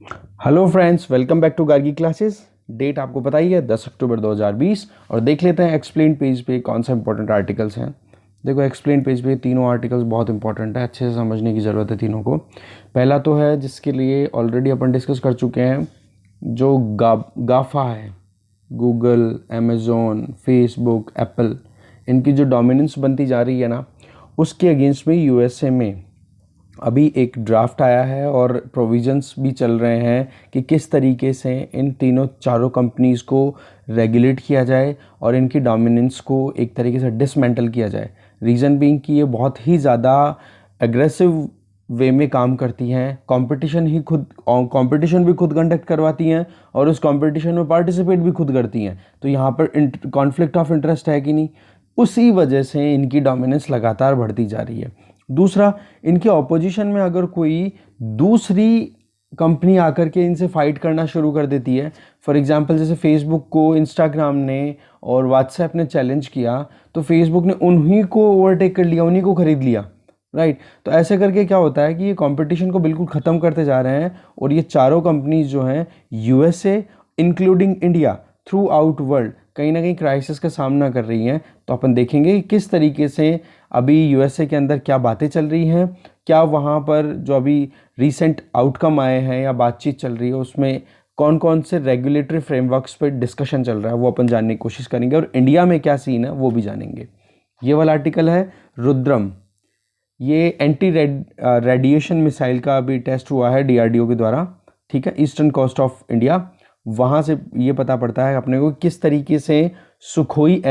Hello friends, welcome back to Gargi classes. Date आपको पता ही है 10 अक्टूबर 2020। और देख लेते हैं एक्सप्लेन पेज पे कौन सा इंपॉर्टेंट आर्टिकल्स हैं। देखो एक्सप्लेन पेज पे तीनों आर्टिकल्स बहुत इंपॉर्टेंट है, अच्छे से समझने की ज़रूरत है तीनों को। पहला तो है जिसके लिए ऑलरेडी अपन डिस्कस कर चुके हैं, जो गाफा है, गूगल, अमेज़ोन, फेसबुक, एप्पल, इनकी जो डोमिनेंस बनती जा रही है ना, उसके अगेंस्ट में यूएसए में अभी एक ड्राफ्ट आया है और प्रोविजंस भी चल रहे हैं कि किस तरीके से इन तीनों चारों कंपनीज़ को रेगुलेट किया जाए और इनकी डोमिनेंस को एक तरीके से डिसमेंटल किया जाए। रीज़न बीइंग कि ये बहुत ही ज़्यादा एग्रेसिव वे में काम करती हैं, कंपटीशन भी खुद कंडक्ट करवाती हैं और उस कंपटीशन में पार्टिसिपेट भी खुद करती हैं। तो यहाँ पर कॉन्फ्लिक्ट ऑफ इंटरेस्ट है कि नहीं, उसी वजह से इनकी डोमिनेंस लगातार बढ़ती जा रही है। दूसरा, इनके ऑपोजिशन में अगर कोई दूसरी कंपनी आकर के इनसे फाइट करना शुरू कर देती है, फॉर एग्जांपल जैसे फेसबुक को इंस्टाग्राम ने और व्हाट्सएप ने चैलेंज किया, तो फेसबुक ने उन्हीं को ओवरटेक कर लिया, उन्हीं को खरीद लिया, राइट। तो ऐसे करके क्या होता है कि ये कंपटीशन को बिल्कुल ख़त्म करते जा रहे हैं और ये चारों कंपनीज जो हैं USA including India through out world कहीं ना कहीं क्राइसिस का सामना कर रही हैं। तो अपन देखेंगे कि किस तरीके से अभी यूएसए के अंदर क्या बातें चल रही हैं, क्या वहाँ पर जो अभी रिसेंट आउटकम आए हैं या बातचीत चल रही है उसमें कौन कौन से रेगुलेटरी फ्रेमवर्क्स पर डिस्कशन चल रहा है, वो अपन जानने की कोशिश करेंगे और इंडिया में क्या सीन है वो भी जानेंगे। ये वाला आर्टिकल है रुद्रम, ये एंटी रेडिएशन मिसाइल का अभी टेस्ट हुआ है डीआरडीओ के द्वारा, ठीक है, ईस्टर्न कोस्ट ऑफ इंडिया। वहाँ से ये पता पड़ता है अपने को किस तरीके से सुखोई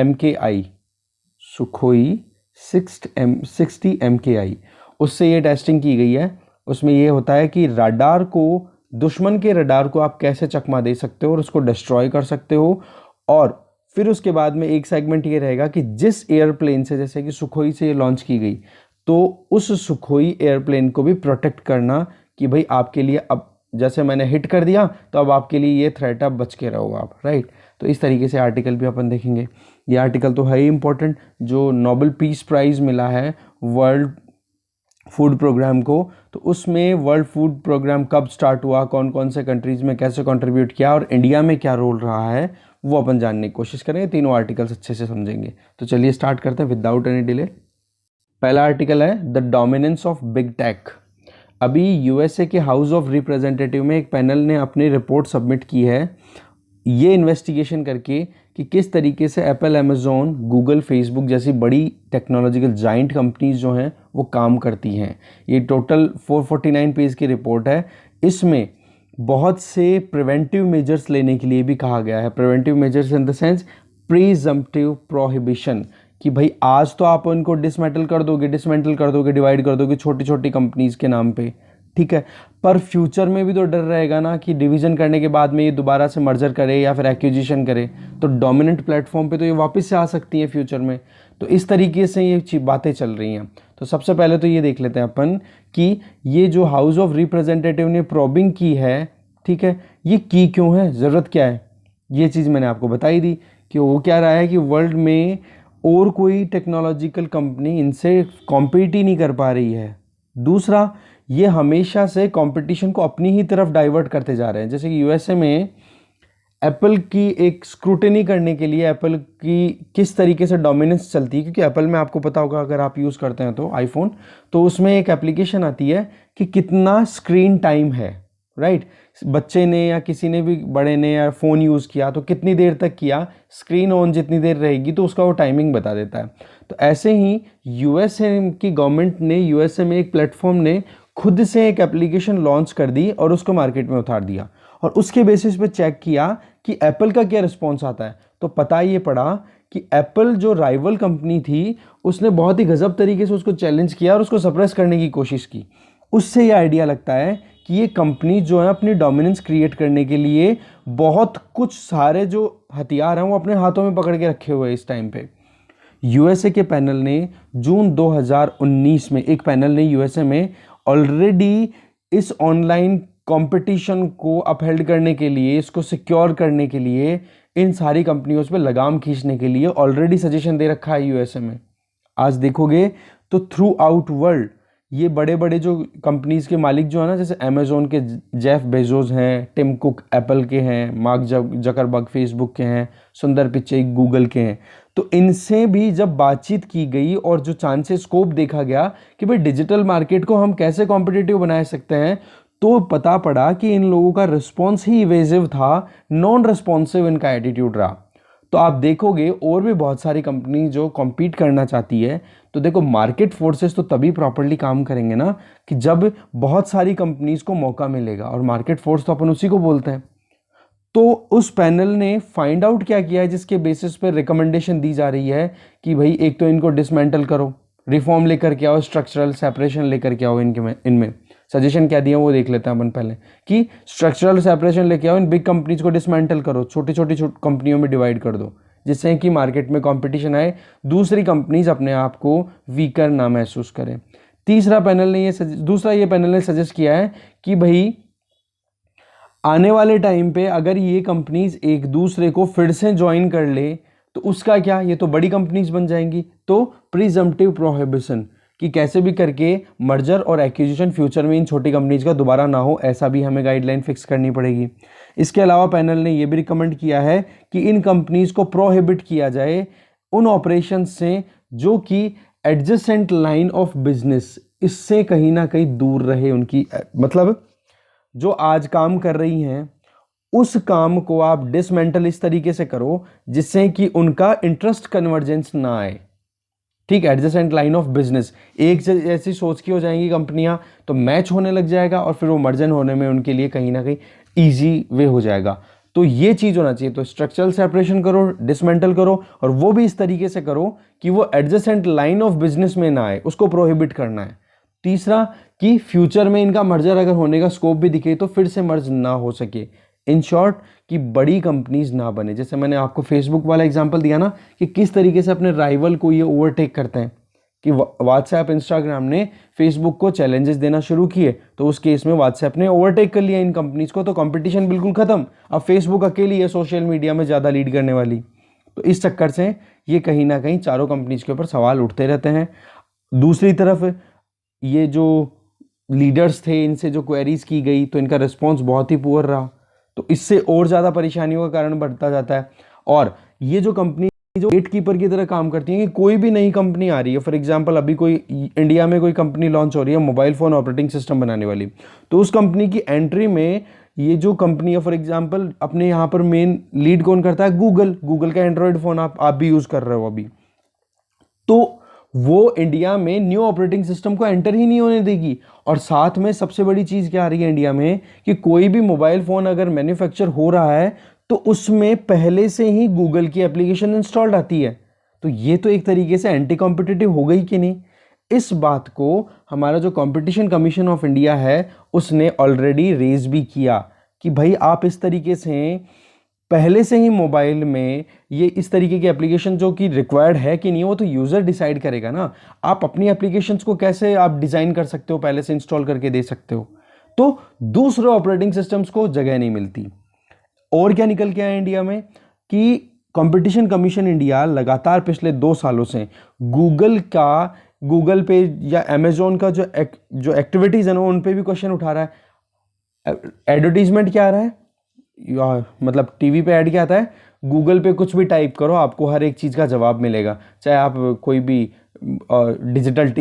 सुखोई 60 MKI उससे ये टेस्टिंग की गई है। उसमें ये होता है कि रडार को, दुश्मन के रडार को आप कैसे चकमा दे सकते हो और उसको डिस्ट्रॉय कर सकते हो। और फिर उसके बाद में एक सेगमेंट ये रहेगा कि जिस एयरप्लेन से, जैसे कि सुखोई से ये लॉन्च की गई, तो उस सुखोई एयरप्लेन को भी प्रोटेक्ट करना कि भाई आपके लिए अब जैसे मैंने हिट कर दिया तो अब आपके लिए ये थ्रेट, अब बच के रहो आप, राइट। तो इस तरीके से आर्टिकल भी अपन देखेंगे। ये आर्टिकल तो है ही इम्पोर्टेंट, जो नोबेल पीस प्राइज़ मिला है वर्ल्ड फूड प्रोग्राम को, तो उसमें वर्ल्ड फूड प्रोग्राम कब स्टार्ट हुआ, कौन कौन से कंट्रीज़ में कैसे कंट्रीब्यूट किया और इंडिया में क्या रोल रहा है, वो अपन जानने की कोशिश करेंगे। तीनों आर्टिकल्स अच्छे से समझेंगे। तो चलिए स्टार्ट करते हैं विदाउट एनी डिले। पहला आर्टिकल है the dominance of big tech. अभी यूएसए के हाउस ऑफ रिप्रेजेंटेटिव में एक पैनल ने अपनी रिपोर्ट सबमिट की है, ये इन्वेस्टिगेशन करके कि किस तरीके से एप्पल, अमेज़ॉन, गूगल, फेसबुक जैसी बड़ी टेक्नोलॉजिकल जाइंट कंपनीज जो हैं वो काम करती हैं। ये टोटल 449 पेज की रिपोर्ट है। इसमें बहुत से प्रिवेंटिव मेजर्स लेने के लिए भी कहा गया है। Preventive measures in the sense presumptive prohibition, कि भाई आज तो आप उनको डिसमेंटल कर दोगे, डिवाइड कर दोगे छोटी छोटी कंपनीज के नाम पे, ठीक है, पर फ्यूचर में भी तो डर रहेगा ना कि डिवीजन करने के बाद में ये दोबारा से मर्जर करे या फिर एक्विजिशन करे, तो डोमिनेंट प्लेटफॉर्म पे तो ये वापस से आ सकती है फ्यूचर में। तो इस तरीके से ये बातें चल रही हैं। तो सबसे पहले तो ये देख लेते हैं अपन कि ये जो हाउस ऑफ रिप्रेजेंटेटिव ने प्रोबिंग की है, ठीक है, ये की क्यों है, ज़रूरत क्या है, ये चीज़ मैंने आपको बताई दी कि वो क्या रहा है कि वर्ल्ड में और कोई टेक्नोलॉजिकल कंपनी इनसे कॉम्पीट ही नहीं कर पा रही है। दूसरा, ये हमेशा से कंपटीशन को अपनी ही तरफ डाइवर्ट करते जा रहे हैं। जैसे कि यूएसए में एप्पल की एक स्क्रूटनी करने के लिए एप्पल की किस तरीके से डोमिनेंस चलती है, क्योंकि एप्पल में आपको पता होगा अगर आप यूज़ करते हैं तो आईफोन, तो उसमें एक एप्लीकेशन आती है कि कितना स्क्रीन टाइम है, राइट। बच्चे ने या किसी ने भी, बड़े ने या फ़ोन यूज़ किया तो कितनी देर तक किया, स्क्रीन ऑन जितनी देर रहेगी तो उसका वो टाइमिंग बता देता है। तो ऐसे ही यूएसए की गवर्नमेंट ने, यूएसए में एक प्लेटफॉर्म ने खुद से एक एप्लीकेशन लॉन्च कर दी और उसको मार्केट में उतार दिया और उसके बेसिस पे चेक किया कि एप्पल का क्या रिस्पॉन्स आता है। तो पता ये पड़ा कि एप्पल जो राइवल कंपनी थी उसने बहुत ही गजब तरीके से उसको चैलेंज किया और उसको सप्रेस करने की कोशिश की। उससे ये आइडिया लगता है कि ये कंपनी जो है अपनी डोमिनेंस क्रिएट करने के लिए बहुत कुछ सारे जो हथियार हैं वो अपने हाथों में पकड़ के रखे हुए हैं इस टाइम पे। यूएसए के पैनल ने जून 2019 में, एक पैनल ने यूएसए में ऑलरेडी इस ऑनलाइन कंपटीशन को अपहेल्ड करने के लिए, इसको सिक्योर करने के लिए, इन सारी कंपनियों पे लगाम खींचने के लिए ऑलरेडी सजेशन दे रखा है यूएसए में। आज देखोगे तो थ्रू आउट वर्ल्ड ये बड़े बड़े जो कंपनीज के मालिक जो है ना, जैसे अमेजोन के जेफ बेजोस हैं, टिम कुक एप्पल के हैं, मार्क जकरबर्ग फेसबुक के हैं, सुंदर पिचई गूगल के हैं, तो इनसे भी जब बातचीत की गई और जो चांसेस स्कोप देखा गया कि भाई डिजिटल मार्केट को हम कैसे कॉम्पिटिटिव बना सकते हैं, तो पता पड़ा कि इन लोगों का रिस्पॉन्स ही इवेजिव था, नॉन रिस्पॉन्सिव इनका एटीट्यूड रहा। तो आप देखोगे और भी बहुत सारी कंपनी जो कॉम्पीट करना चाहती है, तो देखो मार्केट फोर्सेस तो तभी प्रॉपरली काम करेंगे ना कि जब बहुत सारी कंपनीज को मौका मिलेगा, और मार्केट फोर्स तो अपन उसी को बोलते हैं। तो उस पैनल ने फाइंड आउट क्या किया है, जिसके बेसिस पर रिकमेंडेशन दी जा रही है कि भाई एक तो इनको डिसमेंटल करो, रिफॉर्म लेकर के आओ, स्ट्रक्चरल सेपरेशन लेकर के आओ इनमें सजेशन क्या दिया वो देख लेते हैं अपन पहले, कि स्ट्रक्चरल सेपरेशन लेके आओ, इन बिग कंपनीज को डिसमेंटल करो, छोटी छोटी कंपनियों में डिवाइड कर दो, जिससे कि मार्केट में कंपटीशन आए, दूसरी कंपनीज अपने आप को वीकर ना महसूस करें। दूसरा ये पैनल ने सजेस्ट किया है कि भाई आने वाले टाइम पे अगर ये कंपनीज एक दूसरे को फिर से ज्वाइन कर ले तो उसका क्या, ये तो बड़ी कंपनीज बन जाएंगी, तो प्रिजम्पटिव प्रोहिबिशन कि कैसे भी करके मर्जर और एक्विजिशन फ्यूचर में इन छोटी कंपनीज का दोबारा ना हो, ऐसा भी हमें गाइडलाइन फिक्स करनी पड़ेगी। इसके अलावा पैनल ने यह भी रिकमेंड किया है कि इन कंपनीज को प्रोहिबिट किया जाए उन ऑपरेशन से जो कि एडजेसेंट लाइन ऑफ बिजनेस, इससे कहीं ना कहीं दूर रहे उनकी, मतलब जो आज काम कर रही हैं उस काम को आप डिसमेंटल इस तरीके से करो जिससे कि उनका इंटरेस्ट कन्वर्जेंस ना आए। ठीक, एडजेसेंट लाइन ऑफ बिजनेस एक जैसी सोच की हो जाएंगी कंपनियां तो मैच होने लग जाएगा, और फिर वो मर्जन होने में उनके लिए कहीं ना कहीं ईजी वे हो जाएगा। तो ये चीज होना चाहिए, तो स्ट्रक्चरल सेपरेशन करो, डिसमेंटल करो, और वो भी इस तरीके से करो कि वो एडजेसेंट लाइन ऑफ बिजनेस में ना आए, उसको प्रोहिबिट करना है। तीसरा कि फ्यूचर में इनका मर्जर अगर होने का स्कोप भी दिखे तो फिर से मर्ज ना हो सके। इन शॉर्ट कि बड़ी कंपनीज ना बने, जैसे मैंने आपको फेसबुक वाला एग्जांपल दिया ना कि किस तरीके से अपने राइवल को ये ओवरटेक करते हैं, कि व्हाट्सएप इंस्टाग्राम ने फेसबुक को चैलेंजेस देना शुरू किए, तो उस केस में व्हाट्सएप ने ओवरटेक कर लिया इन कंपनीज को, तो कंपटीशन बिल्कुल खत्म, अब फेसबुक अकेली है सोशल मीडिया में ज़्यादा लीड करने वाली। तो इस चक्कर से ये कहीं ना कहीं चारों कंपनीज के ऊपर सवाल उठते रहते हैं। दूसरी तरफ ये जो लीडर्स थे इनसे जो क्वेरीज की गई तो इनका रिस्पॉन्स बहुत ही पुअर रहा, तो इससे और ज़्यादा परेशानियों का कारण बढ़ता जाता है। और ये जो कंपनी जो गेट कीपर की तरह काम करती है कि कोई भी नई कंपनी आ रही है, फॉर एग्जांपल अभी कोई इंडिया में कोई कंपनी लॉन्च हो रही है मोबाइल फ़ोन ऑपरेटिंग सिस्टम बनाने वाली, तो उस कंपनी की एंट्री में ये जो कंपनी है, फॉर एग्जांपल अपने यहाँ पर मेन लीड कौन करता है, गूगल का एंड्रॉयड फ़ोन आप भी यूज़ कर रहे हो अभी, तो वो इंडिया में न्यू ऑपरेटिंग सिस्टम को एंटर ही नहीं होने देगी। और साथ में सबसे बड़ी चीज़ क्या आ रही है इंडिया में कि कोई भी मोबाइल फ़ोन अगर मैन्युफैक्चर हो रहा है तो उसमें पहले से ही गूगल की एप्लीकेशन इंस्टॉल्ड आती है, तो ये तो एक तरीके से एंटी कॉम्पिटिटिव हो गई कि नहीं। इस बात को हमारा जो कंपटीशन कमीशन ऑफ इंडिया है उसने ऑलरेडी रेज भी किया कि भाई आप इस तरीके से पहले से ही मोबाइल में ये इस तरीके की एप्लीकेशन जो कि रिक्वायर्ड है कि नहीं, वो तो यूज़र डिसाइड करेगा ना। आप अपनी एप्लीकेशंस को कैसे आप डिज़ाइन कर सकते हो, पहले से इंस्टॉल करके दे सकते हो, तो दूसरे ऑपरेटिंग सिस्टम्स को जगह नहीं मिलती। और क्या निकल के आया इंडिया में कि कंपटीशन कमीशन इंडिया लगातार पिछले 2 सालों से गूगल पे या अमेजोन का जो एक्टिविटीज़ है ना उन पे भी क्वेश्चन उठा रहा है। एडवर्टीजमेंट क्या आ रहा है, मतलब टीवी पे ऐड क्या आता है, गूगल पे कुछ भी टाइप करो आपको हर एक चीज़ का जवाब मिलेगा, चाहे आप कोई भी डिजिटल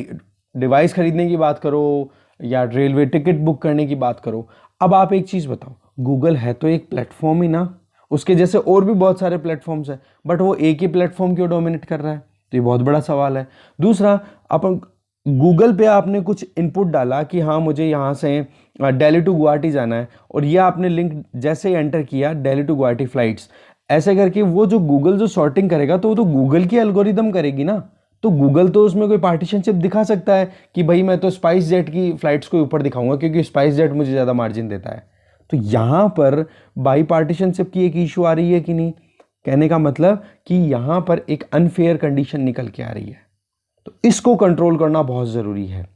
डिवाइस खरीदने की बात करो या रेलवे टिकट बुक करने की बात करो। अब आप एक चीज़ बताओ, गूगल है तो एक प्लेटफॉर्म ही ना, उसके जैसे और भी बहुत सारे प्लेटफॉर्म्स हैं, बट वो एक ही प्लेटफॉर्म क्यों डोमिनेट कर रहा है, तो ये बहुत बड़ा सवाल है। दूसरा, अपन गूगल पे आपने कुछ इनपुट डाला कि हाँ मुझे यहाँ से दिल्ली टू गुवाहाटी जाना है, और ये आपने लिंक जैसे ही एंटर किया दिल्ली टू गुवाहाटी फ्लाइट्स, ऐसे करके वो जो गूगल जो सॉर्टिंग करेगा तो वो तो गूगल की एल्गोरिदम करेगी ना, तो गूगल तो उसमें कोई पार्टीशनशिप दिखा सकता है कि भाई मैं तो स्पाइस जेट की फ्लाइट्स को ऊपर दिखाऊंगा क्योंकि स्पाइस जेट मुझे ज़्यादा मार्जिन देता है। तो यहाँ पर बाई पार्टीशनशिप की एक इशू आ रही है कि नहीं, कहने का मतलब कि यहाँ पर एक अनफेयर कंडीशन निकल के आ रही है, तो इसको कंट्रोल करना बहुत ज़रूरी है।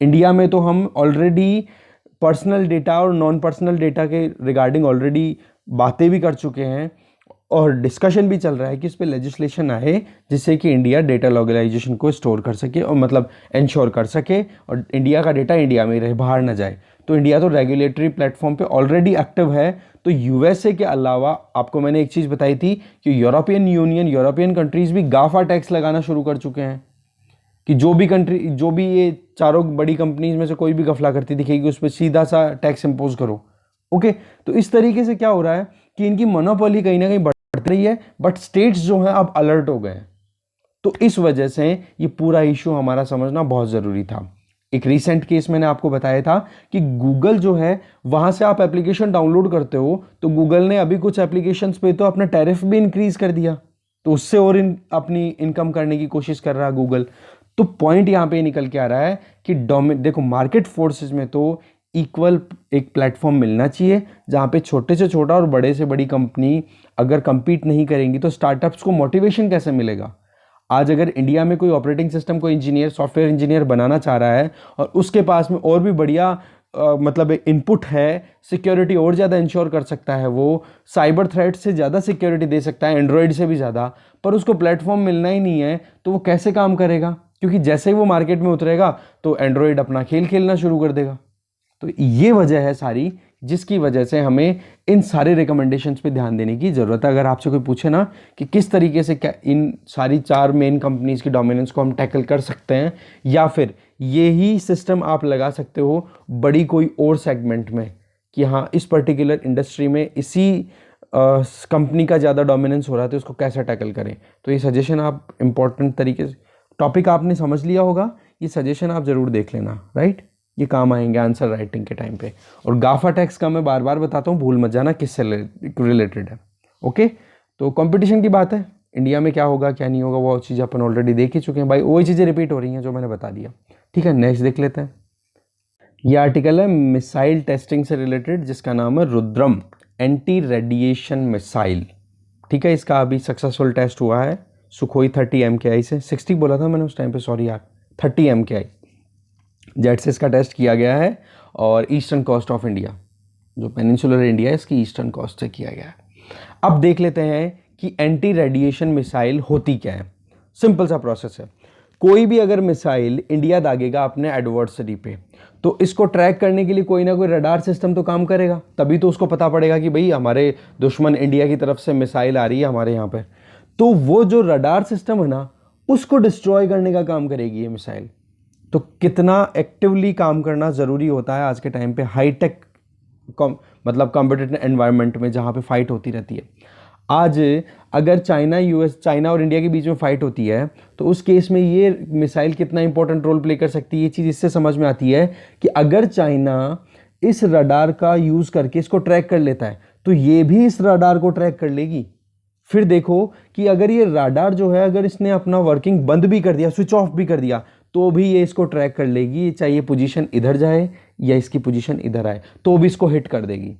इंडिया में तो हम ऑलरेडी पर्सनल डेटा और नॉन पर्सनल डेटा के रिगार्डिंग ऑलरेडी बातें भी कर चुके हैं, और डिस्कशन भी चल रहा है कि इस पे लेजिस्लेशन आए जिससे कि इंडिया डेटा लॉकलाइजेशन को स्टोर कर सके और मतलब इंश्योर कर सके और इंडिया का डेटा इंडिया में ही रहे, बाहर ना जाए। तो इंडिया तो रेगुलेटरी प्लेटफॉर्म पे ऑलरेडी एक्टिव है। तो यूएसए के अलावा आपको मैंने एक चीज़ बताई थी कि यूरोपियन यूनियन, यूरोपियन कंट्रीज भी गाफा टैक्स लगाना शुरू कर चुके हैं कि जो भी कंट्री, जो भी ये चारों बड़ी कंपनीज में से कोई भी गफला करती दिखेगी उस पर सीधा सा टैक्स इम्पोज करो। ओके, तो इस तरीके से क्या हो रहा है कि इनकी मोनोपोली कहीं ना कहीं बढ़ रही है, बट स्टेट्स जो हैं अब अलर्ट हो गए हैं। तो इस वजह से ये पूरा इशू हमारा समझना बहुत ज़रूरी था। एक रीसेंट केस मैंने आपको बताया था कि गूगल जो है वहाँ से आप एप्लीकेशन डाउनलोड करते हो तो गूगल ने अभी कुछ एप्लीकेशंस पे तो अपना टैरिफ भी इंक्रीज कर दिया, तो उससे और अपनी इनकम करने की कोशिश कर रहा है गूगल। तो पॉइंट यहाँ पे निकल के आ रहा है कि देखो मार्केट फोर्सेस में तो इक्वल एक प्लेटफॉर्म मिलना चाहिए जहाँ पे छोटे से छोटा और बड़े से बड़ी कंपनी अगर compete नहीं करेंगी तो स्टार्टअप्स को मोटिवेशन कैसे मिलेगा। आज अगर इंडिया में कोई ऑपरेटिंग सिस्टम को इंजीनियर, सॉफ्टवेयर इंजीनियर बनाना चाह रहा है और उसके पास में और भी बढ़िया मतलब इनपुट है, सिक्योरिटी और ज़्यादा इंश्योर कर सकता है, वो साइबर थ्रेट से ज़्यादा सिक्योरिटी दे सकता है, एंड्रॉयड से भी ज़्यादा, पर उसको प्लेटफॉर्म मिलना ही नहीं है, तो वो कैसे काम करेगा? क्योंकि जैसे ही वो मार्केट में उतरेगा तो एंड्रॉयड अपना खेल खेलना शुरू कर देगा। तो ये वजह है सारी जिसकी वजह से हमें इन सारे रिकमेंडेशंस पे ध्यान देने की ज़रूरत है। अगर आपसे कोई पूछे ना कि किस तरीके से क्या इन सारी 4 मेन कंपनीज की डोमिनेंस को हम टैकल कर सकते हैं, या फिर यही सिस्टम आप लगा सकते हो बड़ी कोई और सेगमेंट में कि हाँ इस पर्टिकुलर इंडस्ट्री में इसी कंपनी का ज़्यादा डोमिनेंस हो रहा है तो इसको कैसे टैकल करें, तो ये सजेशन आप इम्पॉर्टेंट तरीके से, टॉपिक आपने समझ लिया होगा, ये सजेशन आप ज़रूर देख लेना, राइट। ये काम आएंगे आंसर राइटिंग के टाइम पे। और गाफा टैक्स का मैं बार बार बताता हूँ, भूल मत जाना किससे रिलेटेड है। ओके, तो कंपटीशन की बात है, इंडिया में क्या होगा क्या नहीं होगा वो चीज़ अपन ऑलरेडी देख ही चुके हैं भाई, वही चीज़ें रिपीट हो रही हैं जो मैंने बता दिया। ठीक है, नेक्स्ट देख लेते हैं। ये आर्टिकल है मिसाइल टेस्टिंग से रिलेटेड जिसका नाम है रुद्रम एंटी रेडिएशन मिसाइल। ठीक है, इसका अभी सक्सेसफुल टेस्ट हुआ है सुखोई 30 MKI से। 60 बोला था मैंने उस टाइम पे, सॉरी यार, 30 MKI जेट से इसका टेस्ट किया गया है और ईस्टर्न कोस्ट ऑफ इंडिया, जो पेनिनसुलर इंडिया है इसकी ईस्टर्न कोस्ट से किया गया है। अब देख लेते हैं कि एंटी रेडिएशन मिसाइल होती क्या है। सिंपल सा प्रोसेस है, कोई भी अगर मिसाइल इंडिया दागेगा अपने एडवर्सरी पे तो इसको ट्रैक करने के लिए कोई ना कोई रडार सिस्टम तो काम करेगा, तभी तो उसको पता पड़ेगा कि भाई हमारे दुश्मन इंडिया की तरफ से मिसाइल आ रही है हमारे यहाँ पर। तो वो जो रडार सिस्टम है ना उसको डिस्ट्रॉय करने का काम करेगी ये मिसाइल। तो कितना एक्टिवली काम करना ज़रूरी होता है आज के टाइम पे हाईटेक मतलब कॉम्पिटिटिव एनवायरनमेंट में जहाँ पे फाइट होती रहती है। आज अगर चाइना और इंडिया के बीच में फाइट होती है तो उस केस में ये मिसाइल कितना इंपॉर्टेंट रोल प्ले कर सकती है, ये चीज़ इससे समझ में आती है कि अगर चाइना इस रडार का यूज़ करके इसको ट्रैक कर लेता है तो ये भी इस रडार को ट्रैक कर लेगी। फिर देखो कि अगर ये रडार जो है अगर इसने अपना वर्किंग बंद भी कर दिया, स्विच ऑफ भी कर दिया, तो भी ये इसको ट्रैक कर लेगी, चाहे ये पोजीशन इधर जाए या इसकी पोजीशन इधर आए तो भी इसको हिट कर देगी।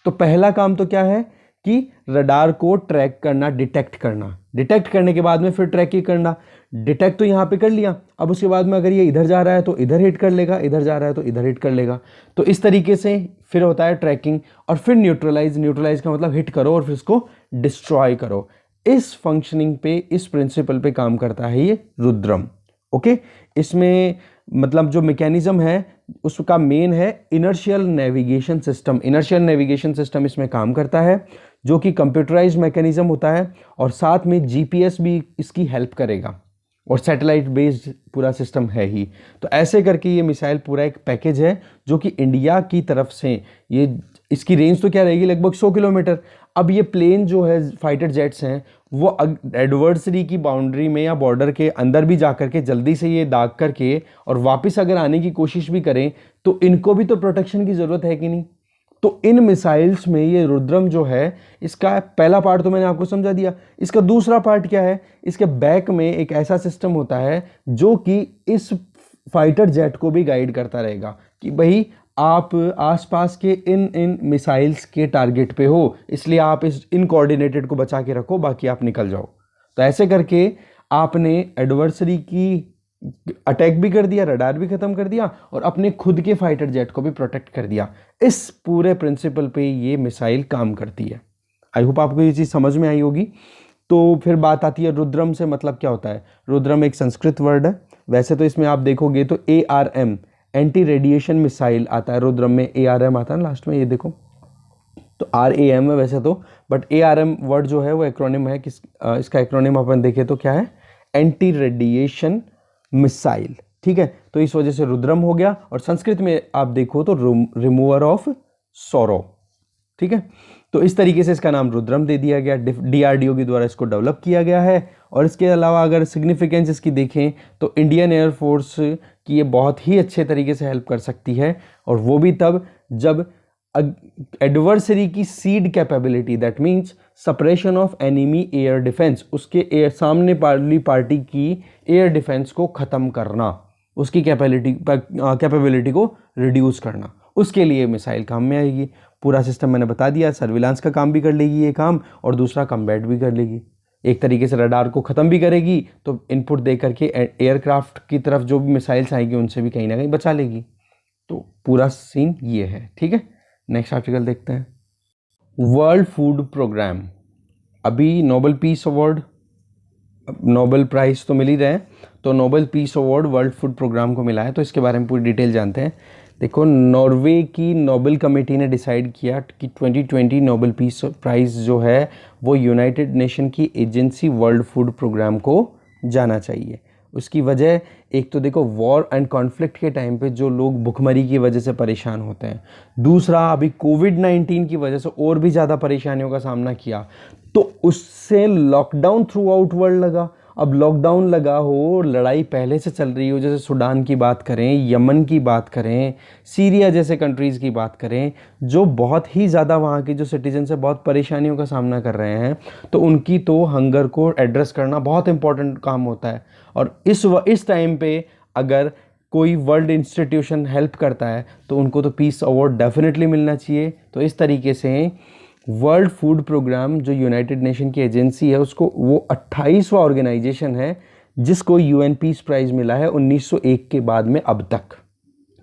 तो पहला काम तो क्या है कि रडार को ट्रैक करना, डिटेक्ट करना, डिटेक्ट करने के बाद में फिर ट्रैक ही करना। डिटेक्ट तो यहाँ पे कर लिया, अब उसके बाद में अगर ये इधर जा रहा है तो इधर हिट कर लेगा, इधर जा रहा है तो इधर हिट कर लेगा। तो इस तरीके से फिर होता है ट्रैकिंग और फिर न्यूट्रलाइज। न्यूट्रलाइज का मतलब हिट करो और फिर इसको डिस्ट्रॉय करो। इस फंक्शनिंग पे, इस प्रिंसिपल पे काम करता है ये रुद्रम। ओके, इसमें मतलब जो मैकेनिज्म है उसका मेन है inertial navigation system. Inertial navigation system इसमें काम करता है जो कि कंप्यूटराइज्ड मैकेनिज्म होता है और साथ में जीपीएस भी इसकी हेल्प करेगा और सैटेलाइट बेस्ड पूरा सिस्टम है ही। तो ऐसे करके ये मिसाइल पूरा एक पैकेज है जो कि इंडिया की तरफ से, ये इसकी रेंज तो क्या रहेगी लगभग 100 किलोमीटर। अब ये प्लेन जो है फाइटर जेट्स हैं वो एडवर्सरी की बाउंड्री में या बॉर्डर के अंदर भी जा करके जल्दी से ये दाग करके और वापस अगर आने की कोशिश भी करें तो इनको भी तो प्रोटेक्शन की ज़रूरत है कि नहीं। तो इन मिसाइल्स में ये रुद्रम जो है, इसका पहला पार्ट तो मैंने आपको समझा दिया। इसका दूसरा पार्ट क्या है, इसके बैक में एक ऐसा सिस्टम होता है जो कि इस फाइटर जेट को भी गाइड करता रहेगा कि भाई आप आसपास के इन मिसाइल्स के टारगेट पे हो, इसलिए आप इन कोऑर्डिनेटेड को बचा के रखो, बाकी आप निकल जाओ। तो ऐसे करके आपने एडवर्सरी की अटैक भी कर दिया, रडार भी खत्म कर दिया और अपने खुद के फाइटर जेट को भी प्रोटेक्ट कर दिया। इस पूरे प्रिंसिपल पे ये मिसाइल काम करती है। आई होप आपको ये चीज़ समझ में आई होगी। तो फिर बात आती है रुद्रम से मतलब क्या होता है। रुद्रम एक संस्कृत वर्ड है, वैसे तो इसमें आप देखोगे तो ARM एंटी रेडिएशन मिसाइल आता है, रुद्रम में ARM आता है लास्ट में, ये देखो तो RAM है वैसे तो, बट ARM वर्ड जो है वो एक्रोनिम है। इसका एक्रोनिम अपन देखें तो क्या है, एंटी रेडिएशन मिसाइल, ठीक है। तो इस वजह से रुद्रम हो गया, और संस्कृत में आप देखो तो रिमूवर ऑफ सौरो, ठीक है। तो इस तरीके से इसका नाम रुद्रम दे दिया गया, DRDO के द्वारा इसको डेवलप किया गया है। और इसके अलावा अगर सिग्निफिकेंस इसकी देखें तो इंडियन एयरफोर्स की ये बहुत ही अच्छे तरीके से हेल्प कर सकती है, और वो भी तब जब एडवर्सरी की SEAD capability, that means suppression of enemy air defence, उसके सामने वाली पार्टी की एयर डिफेंस को ख़त्म करना, उसकी कैपेबिलिटी को रिड्यूस करना, उसके लिए मिसाइल काम में आएगी। पूरा सिस्टम मैंने बता दिया, सर्विलांस का काम भी कर लेगी ये काम, और दूसरा कम्बैट भी कर लेगी। एक तरीके से रडार को ख़त्म भी करेगी, तो इनपुट दे करके एयरक्राफ्ट की तरफ जो भी मिसाइल्स आएंगी उनसे भी कहीं ना कहीं बचा लेगी। तो पूरा सीन ये है, ठीक है। नेक्स्ट आर्टिकल देखते हैं। वर्ल्ड फूड प्रोग्राम, अभी Nobel peace award, Nobel prize तो मिल ही रहे हैं, तो Nobel peace award world food programme को मिला है, तो इसके बारे में पूरी डिटेल जानते हैं। देखो, नॉर्वे की नोबेल कमेटी ने डिसाइड किया कि 2020 नोबेल पीस प्राइज़ जो है वो यूनाइटेड नेशन की एजेंसी वर्ल्ड फूड प्रोग्राम को जाना चाहिए। उसकी वजह एक तो देखो, वॉर एंड कॉन्फ्लिक्ट के टाइम पे जो लोग भुखमरी की वजह से परेशान होते हैं, दूसरा अभी कोविड-19 की वजह से और भी ज़्यादा परेशानियों का सामना किया, तो उससे लॉकडाउन थ्रू आउट वर्ल्ड लगा। अब लॉकडाउन लगा हो, लड़ाई पहले से चल रही हो, जैसे सूडान की बात करें, यमन की बात करें, सीरिया जैसे कंट्रीज़ की बात करें, जो बहुत ही ज़्यादा वहाँ के जो सिटीजन है बहुत परेशानियों का सामना कर रहे हैं, तो उनकी तो हंगर को एड्रेस करना बहुत इंपॉर्टेंट काम होता है। और इस टाइम पे अगर कोई वर्ल्ड इंस्टीट्यूशन हेल्प करता है तो उनको तो पीस अवार्ड डेफिनेटली मिलना चाहिए। तो इस तरीके से वर्ल्ड फूड प्रोग्राम जो यूनाइटेड नेशन की एजेंसी है, उसको वो 28वां ऑर्गेनाइजेशन है जिसको UN पीस प्राइज़ मिला है 1901 के बाद में अब तक,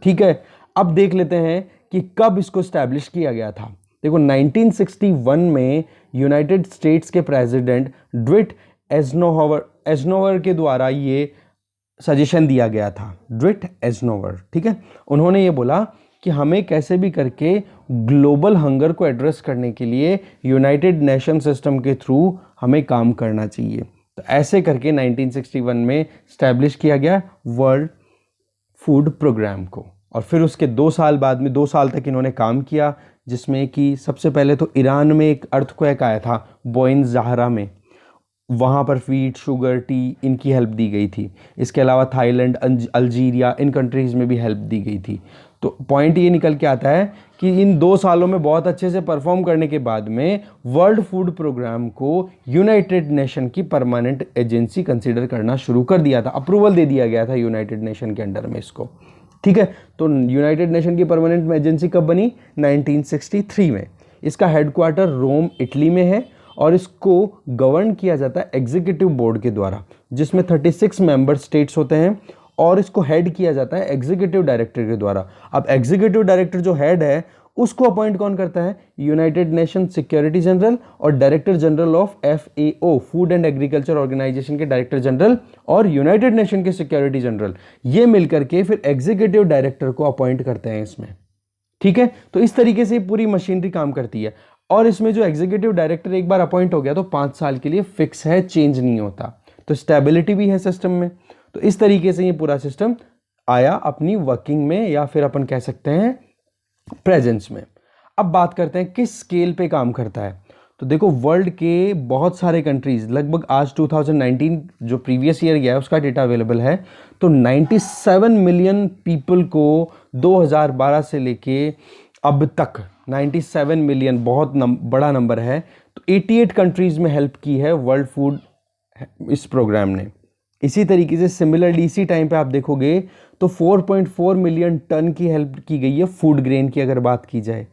ठीक है। अब देख लेते हैं कि कब इसको स्टैब्लिश किया गया था। देखो, 1961 में यूनाइटेड स्टेट्स के प्रेसिडेंट ड्विट एज़नोवर के द्वारा ये सजेशन दिया गया था, ड्विट एज़नोवर, ठीक है। उन्होंने ये बोला कि हमें कैसे भी करके ग्लोबल हंगर को एड्रेस करने के लिए यूनाइटेड नेशन सिस्टम के थ्रू हमें काम करना चाहिए। तो ऐसे करके 1961 में स्टैब्लिश किया गया वर्ल्ड फूड प्रोग्राम को। और फिर उसके 2 साल बाद में 2 साल तक इन्होंने काम किया, जिसमें कि सबसे पहले तो ईरान में एक अर्थक्वेक आया था बॉइन ज़हरा में, वहाँ पर वीट, शुगर, टी इनकी हेल्प दी गई थी। इसके अलावा थाईलैंड, अल्जीरिया, इन कंट्रीज़ में भी हेल्प दी गई थी। तो पॉइंट ये निकल के आता है कि इन 2 सालों में बहुत अच्छे से परफॉर्म करने के बाद में वर्ल्ड फूड प्रोग्राम को यूनाइटेड नेशन की परमानेंट एजेंसी कंसीडर करना शुरू कर दिया था, अप्रूवल दे दिया गया था यूनाइटेड नेशन के अंडर में इसको, ठीक है। तो यूनाइटेड नेशन की परमानेंट एजेंसी कब बनी? 1963 में। इसका हेडक्वार्टर रोम, इटली में है, और इसको गवर्न किया जाता है एग्जीक्यूटिव बोर्ड के द्वारा, जिसमें 36 मेंबर स्टेट्स होते हैं, और इसको हेड किया जाता है एग्जीक्यूटिव डायरेक्टर के द्वारा। अब एग्जीक्यूटिव डायरेक्टर जो हेड है उसको अपॉइंट कौन करता है? यूनाइटेड नेशन सिक्योरिटी जनरल और director general of FAO, food and agriculture organisation के डायरेक्टर जनरल, और यूनाइटेड नेशन के सिक्योरिटी जनरल, ये मिलकर के फिर एग्जीक्यूटिव डायरेक्टर को अपॉइंट करते हैं इसमें, ठीक है। तो इस तरीके से पूरी मशीनरी काम करती है। और इसमें जो एग्जीक्यूटिव डायरेक्टर एक बार अपॉइंट हो गया तो 5 साल के लिए फिक्स है, चेंज नहीं होता। तो स्टेबिलिटी भी है सिस्टम में। तो इस तरीके से ये पूरा सिस्टम आया अपनी वर्किंग में, या फिर अपन कह सकते हैं प्रेजेंस में। अब बात करते हैं किस स्केल पे काम करता है। तो देखो, वर्ल्ड के बहुत सारे कंट्रीज, लगभग आज 2019 जो प्रीवियस ईयर गया है उसका डेटा अवेलेबल है, तो 97 मिलियन पीपल को 2012 से लेके अब तक 97 मिलियन बहुत बड़ा नंबर है। तो 88 कंट्रीज में हेल्प की है वर्ल्ड फूड इस प्रोग्राम ने। इसी तरीके से सिमिलरली इसी टाइम पे आप देखोगे तो 4.4 मिलियन टन की हेल्प की गई है फूड ग्रेन की, अगर बात की जाए,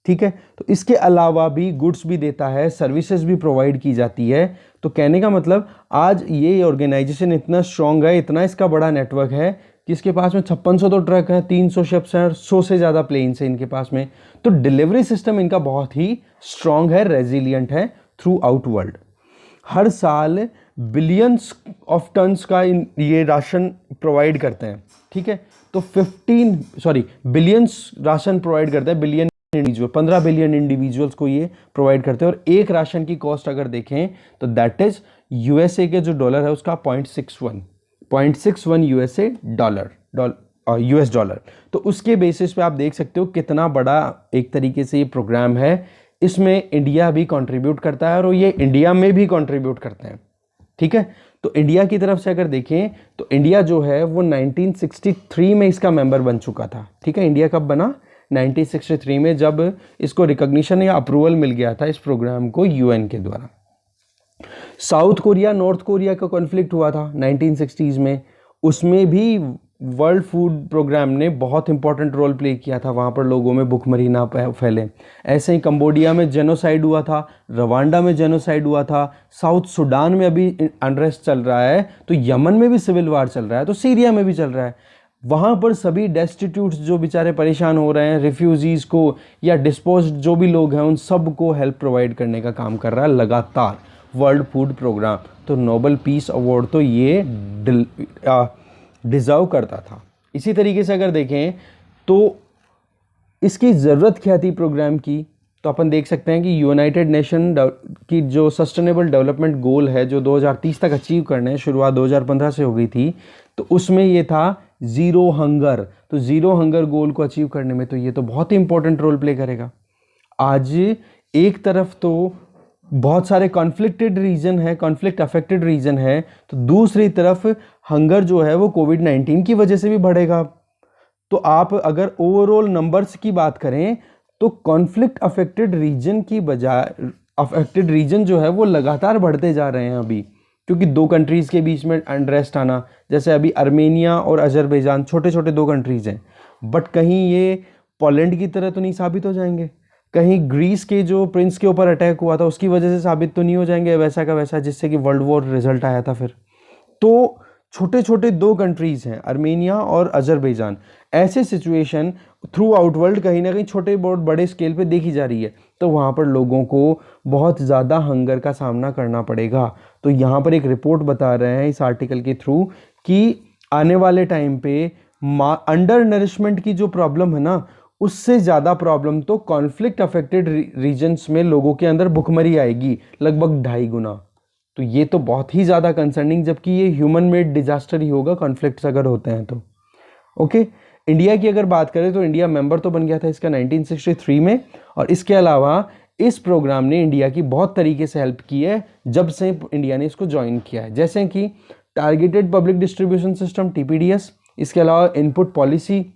ठीक है। तो इसके अलावा भी गुड्स भी देता है, सर्विसेज भी प्रोवाइड की जाती है। तो कहने का मतलब आज ये ऑर्गेनाइजेशन इतना स्ट्रांग है, इतना इसका बड़ा नेटवर्क है किसके पास में 5600 तो ट्रक हैं, 300 शिप्स हैं और 100 से ज़्यादा प्लेन्स हैं इनके पास में। तो डिलीवरी सिस्टम इनका बहुत ही स्ट्रांग है, रेजिलियंट है थ्रू आउट वर्ल्ड। हर साल बिलियंस ऑफ टन्स का ये राशन प्रोवाइड करते हैं, ठीक है। तो बिलियंस राशन प्रोवाइड करते हैं, बिलियन इंडिविजुअल, 15 बिलियन इंडिविजुअल्स को ये प्रोवाइड करते हैं। और एक राशन की कॉस्ट अगर देखें तो दैट इज यूएसए के जो डॉलर है उसका 0.61 यूएसए डॉलर यूएस डॉलर। तो उसके बेसिस पे आप देख सकते हो कितना बड़ा एक तरीके से ये प्रोग्राम है। इसमें इंडिया भी कंट्रीब्यूट करता है और ये इंडिया में भी कंट्रीब्यूट करते हैं, ठीक है। तो इंडिया की तरफ से अगर देखें तो इंडिया जो है वो 1963 में इसका मेंबर बन चुका था, ठीक है। इंडिया कब बना? 1963 में, जब इसको रिकॉग्निशन या अप्रूवल मिल गया था इस प्रोग्राम को यूएन के द्वारा। साउथ कोरिया नॉर्थ कोरिया का कॉन्फ्लिक्ट हुआ था 1960s में, उसमें भी वर्ल्ड फूड प्रोग्राम ने बहुत इंपॉर्टेंट रोल प्ले किया था, वहाँ पर लोगों में भुखमरी ना फैले। ऐसे ही कंबोडिया में जेनोसाइड हुआ था, रवांडा में जेनोसाइड हुआ था, साउथ सूडान में अभी अनरेस्ट चल रहा है, तो यमन में भी सिविल वार चल रहा है, तो सीरिया में भी चल रहा है। वहाँ पर सभी डेस्टिट्यूट्स जो बेचारे परेशान हो रहे हैं, रिफ्यूजीज़ को या डिस्पोज्ड जो भी लोग हैं, उन सब को हेल्प प्रोवाइड करने का काम कर रहा है लगातार वर्ल्ड फूड प्रोग्राम। तो नोबेल पीस अवार्ड तो ये डिज़र्व करता था। इसी तरीके से अगर देखें तो इसकी ज़रूरत क्या थी प्रोग्राम की, तो अपन देख सकते हैं कि यूनाइटेड नेशन की जो सस्टेनेबल डेवलपमेंट गोल है जो 2030 तक अचीव करने हैं, शुरुआत 2015 से हो गई थी, तो उसमें ये था ज़ीरो हंगर। तो ज़ीरो हंगर गोल को अचीव करने में तो ये तो बहुत ही इंपॉर्टेंट रोल प्ले करेगा। आज एक तरफ तो बहुत सारे कॉन्फ्लिक्टेड रीजन है, कॉन्फ्लिक्ट अफेक्टेड रीजन है, तो दूसरी तरफ हंगर जो है वो कोविड-19 की वजह से भी बढ़ेगा। तो आप अगर ओवरऑल नंबर्स की बात करें तो कॉन्फ्लिक्ट अफेक्टेड रीजन की बजाय अफेक्टेड रीजन जो है वो लगातार बढ़ते जा रहे हैं अभी, क्योंकि दो कंट्रीज़ के बीच में अनरेस्ट आना, जैसे अभी आर्मेनिया और अजरबैजान छोटे छोटे दो कंट्रीज़ हैं, बट कहीं ये पोलैंड की तरह तो नहीं साबित हो जाएंगे, कहीं ग्रीस के जो प्रिंस के ऊपर अटैक हुआ था उसकी वजह से साबित तो नहीं हो जाएंगे वैसा का वैसा, जिससे कि वर्ल्ड वॉर रिजल्ट आया था फिर। तो छोटे छोटे दो कंट्रीज़ हैं, आर्मेनिया और अजरबैजान। ऐसे सिचुएशन थ्रू आउट वर्ल्ड कहीं ना कहीं छोटे बहुत बड़े स्केल पे देखी जा रही है, तो वहाँ पर लोगों को बहुत ज़्यादा हंगर का सामना करना पड़ेगा। तो यहाँ पर एक रिपोर्ट बता रहे हैं इस आर्टिकल के थ्रू कि आने वाले टाइम पे अंडर नरिशमेंट की जो प्रॉब्लम है ना, उससे ज़्यादा प्रॉब्लम तो कॉन्फ्लिक्ट अफेक्टेड रीजन्स में लोगों के अंदर भुखमरी आएगी, लगभग 2.5 गुना। तो ये तो बहुत ही ज़्यादा कंसर्निंग, जबकि ये ह्यूमन मेड डिजास्टर ही होगा कॉन्फ्लिक्ट्स अगर होते हैं तो। ओके, इंडिया की अगर बात करें तो इंडिया मेंबर तो बन गया था इसका 1963 में, और इसके अलावा इस प्रोग्राम ने इंडिया की बहुत तरीके से हेल्प की है जब से इंडिया ने इसको ज्वाइन किया है, जैसे कि targeted public distribution system TPDS, इसके अलावा इनपुट पॉलिसी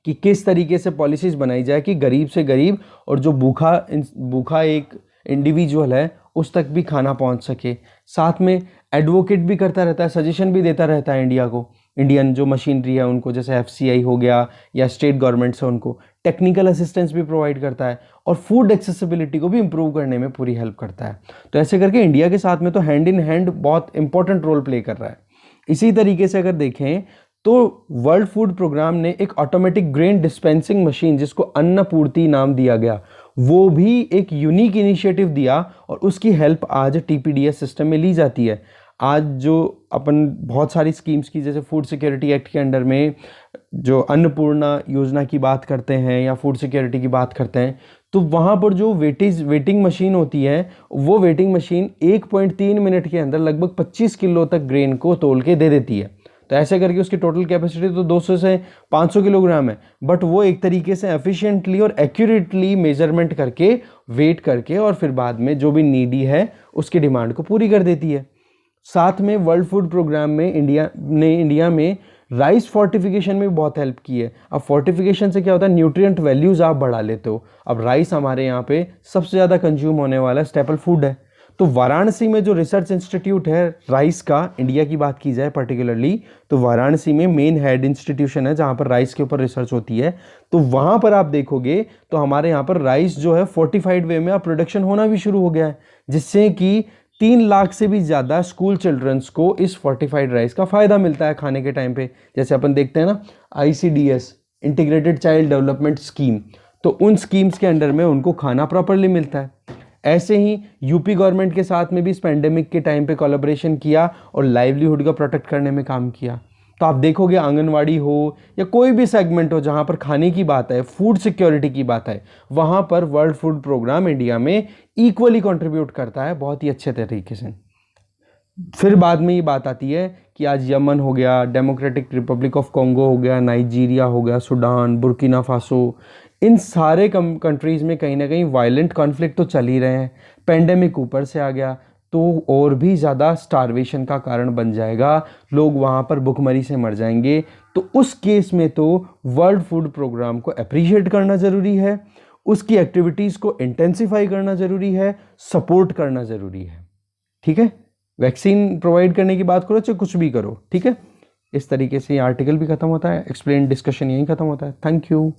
कि किस तरीके से पॉलिसीज़ बनाई जाए कि गरीब से गरीब और जो भूखा एक इंडिविजुअल है उस तक भी खाना पहुंच सके। साथ में एडवोकेट भी करता रहता है, सजेशन भी देता रहता है इंडिया को, इंडियन जो मशीनरी है उनको, जैसे FCI हो गया या स्टेट गवर्नमेंट्स है उनको टेक्निकल असिस्टेंस भी प्रोवाइड करता है, और फूड एक्सेसिबिलिटी को भी इम्प्रूव करने में पूरी हेल्प करता है। तो ऐसे करके इंडिया के साथ में तो हैंड इन हैंड बहुत इंपॉर्टेंट रोल प्ले कर रहा है। इसी तरीके से अगर देखें तो वर्ल्ड फूड प्रोग्राम ने एक ऑटोमेटिक ग्रेन डिस्पेंसिंग मशीन, जिसको अन्नपूर्ति नाम दिया गया, वो भी एक यूनिक इनिशिएटिव दिया, और उसकी हेल्प आज TPDS सिस्टम में ली जाती है। आज जो अपन बहुत सारी स्कीम्स की, जैसे फूड सिक्योरिटी एक्ट के अंडर में जो अन्नपूर्णा योजना की बात करते हैं या फूड सिक्योरिटी की बात करते हैं, तो वहाँ पर जो वेटिंग मशीन होती है, वो वेटिंग मशीन 1.3 मिनट के अंदर लगभग 25 किलो तक ग्रेन को तोल के दे देती है। तो ऐसे करके उसकी टोटल कैपेसिटी तो 200 से 500 किलोग्राम है, बट वो एक तरीके से एफिशिएंटली और एक्यूरेटली मेजरमेंट करके, वेट करके, और फिर बाद में जो भी नीडी है उसकी डिमांड को पूरी कर देती है। साथ में वर्ल्ड फूड प्रोग्राम में इंडिया में राइस फोर्टिफिकेशन में भी बहुत हेल्प की है। अब फोर्टिफिकेशन से क्या होता है, न्यूट्रिएंट वैल्यूज़ आप बढ़ा लेते हो। अब राइस हमारे यहाँ पे सबसे ज़्यादा कंज्यूम होने वाला स्टेपल फूड है। तो वाराणसी में जो रिसर्च इंस्टीट्यूट है राइस का, इंडिया की बात की जाए पर्टिकुलरली, तो वाराणसी में मेन हेड इंस्टीट्यूशन है जहाँ पर राइस के ऊपर रिसर्च होती है। तो वहाँ पर आप देखोगे तो हमारे यहाँ पर राइस जो है फोर्टिफाइड वे में अब प्रोडक्शन होना भी शुरू हो गया है, जिससे कि 3 लाख से भी ज़्यादा स्कूल चिल्ड्रंस को इस फोर्टिफाइड राइस का फ़ायदा मिलता है खाने के टाइम पे। जैसे अपन देखते हैं ना, ICDS, integrated child development scheme, तो उन स्कीम्स के अंडर में उनको खाना प्रॉपरली मिलता है। ऐसे ही यूपी गवर्नमेंट के साथ में भी इस पेंडेमिक के टाइम पे कोलैबोरेशन किया और लाइवलीहुड को प्रोटेक्ट करने में काम किया। तो आप देखोगे आंगनवाड़ी हो या कोई भी सेगमेंट हो जहाँ पर खाने की बात है, फूड सिक्योरिटी की बात है, वहाँ पर वर्ल्ड फूड प्रोग्राम इंडिया में इक्वली कंट्रीब्यूट करता है बहुत ही अच्छे तरीके से। फिर बाद में ये बात आती है कि आज यमन हो गया, डेमोक्रेटिक रिपब्लिक ऑफ कॉन्गो हो गया, नाइजीरिया हो गया, सूडान, बुर्किना फासो, इन सारे कंट्रीज़ में कहीं ना कहीं वायलेंट कॉन्फ्लिक्ट तो चल ही रहे हैं। पेंडेमिक ऊपर से आ गया तो और भी ज़्यादा स्टारवेशन का कारण बन जाएगा, लोग वहाँ पर भुखमरी से मर जाएंगे। तो उस केस में तो वर्ल्ड फूड प्रोग्राम को अप्रिशिएट करना ज़रूरी है, उसकी एक्टिविटीज़ को इंटेंसिफाई करना ज़रूरी है, सपोर्ट करना ज़रूरी है। ठीक है, वैक्सीन प्रोवाइड करने की बात करो चाहे कुछ भी करो, ठीक है। इस तरीके से ये आर्टिकल भी खत्म होता है, एक्सप्लेन डिस्कशन यहीं खत्म होता है। Thank you.